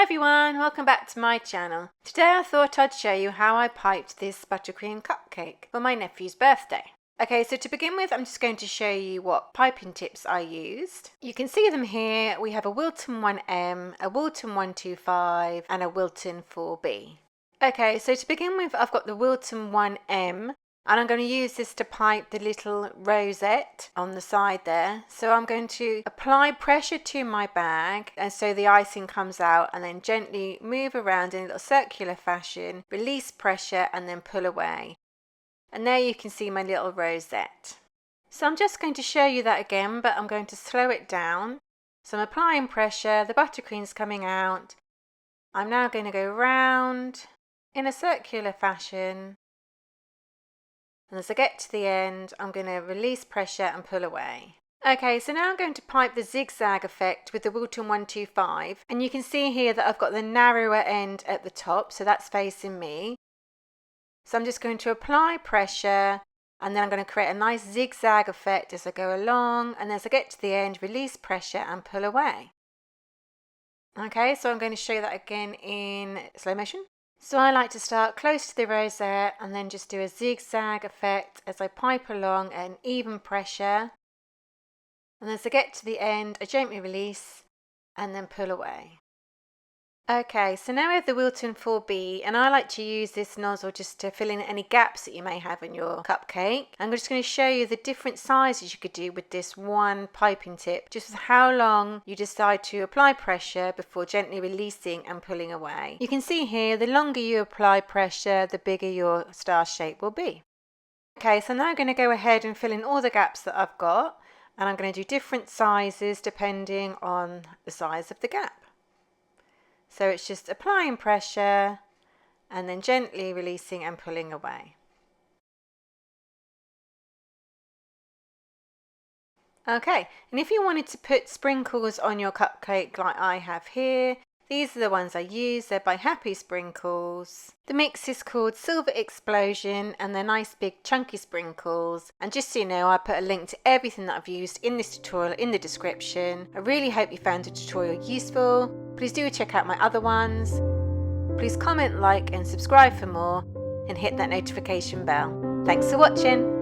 everyone, welcome back to my channel. Today I thought I'd show you how I piped this buttercream cupcake for my nephew's birthday. Okay, so to begin with, I'm just going to show you what piping tips I used. You can see them here. We have a Wilton 1M, a Wilton 125 and a Wilton 4B. Okay, so to begin with, I've got the Wilton 1M. And I'm going to use this to pipe the little rosette on the side there. So I'm going to apply pressure to my bag and so the icing comes out, and then gently move around in a little circular fashion, release pressure and then pull away. And there you can see my little rosette. So I'm just going to show you that again, but I'm going to slow it down. So I'm applying pressure, the buttercream's coming out. I'm now going to go round in a circular fashion. And as I get to the end, I'm going to release pressure and pull away. Okay, so now I'm going to pipe the zigzag effect with the Wilton 125. And you can see here that I've got the narrower end at the top, so that's facing me. So I'm just going to apply pressure, and then I'm going to create a nice zigzag effect as I go along. And as I get to the end, release pressure and pull away. Okay, so I'm going to show you that again in slow motion. So I like to start close to the rosette and then just do a zigzag effect as I pipe along at an even pressure. And as I get to the end, I gently release and then pull away. Okay, so now we have the Wilton 4B, and I like to use this nozzle just to fill in any gaps that you may have in your cupcake. I'm just going to show you the different sizes you could do with this one piping tip, just with how long you decide to apply pressure before gently releasing and pulling away. You can see here, the longer you apply pressure, the bigger your star shape will be. Okay, so now I'm going to go ahead and fill in all the gaps that I've got, and I'm going to do different sizes depending on the size of the gap. So it's just applying pressure and then gently releasing and pulling away. Okay, and if you wanted to put sprinkles on your cupcake like I have here, these are the ones I use. They're by Happy Sprinkles. The mix is called Silver Explosion, and they're nice big chunky sprinkles. And just so you know, I put a link to everything that I've used in this tutorial in the description. I really hope you found the tutorial useful. Please do check out my other ones. Please comment, like and subscribe for more, and hit that notification bell. Thanks for watching.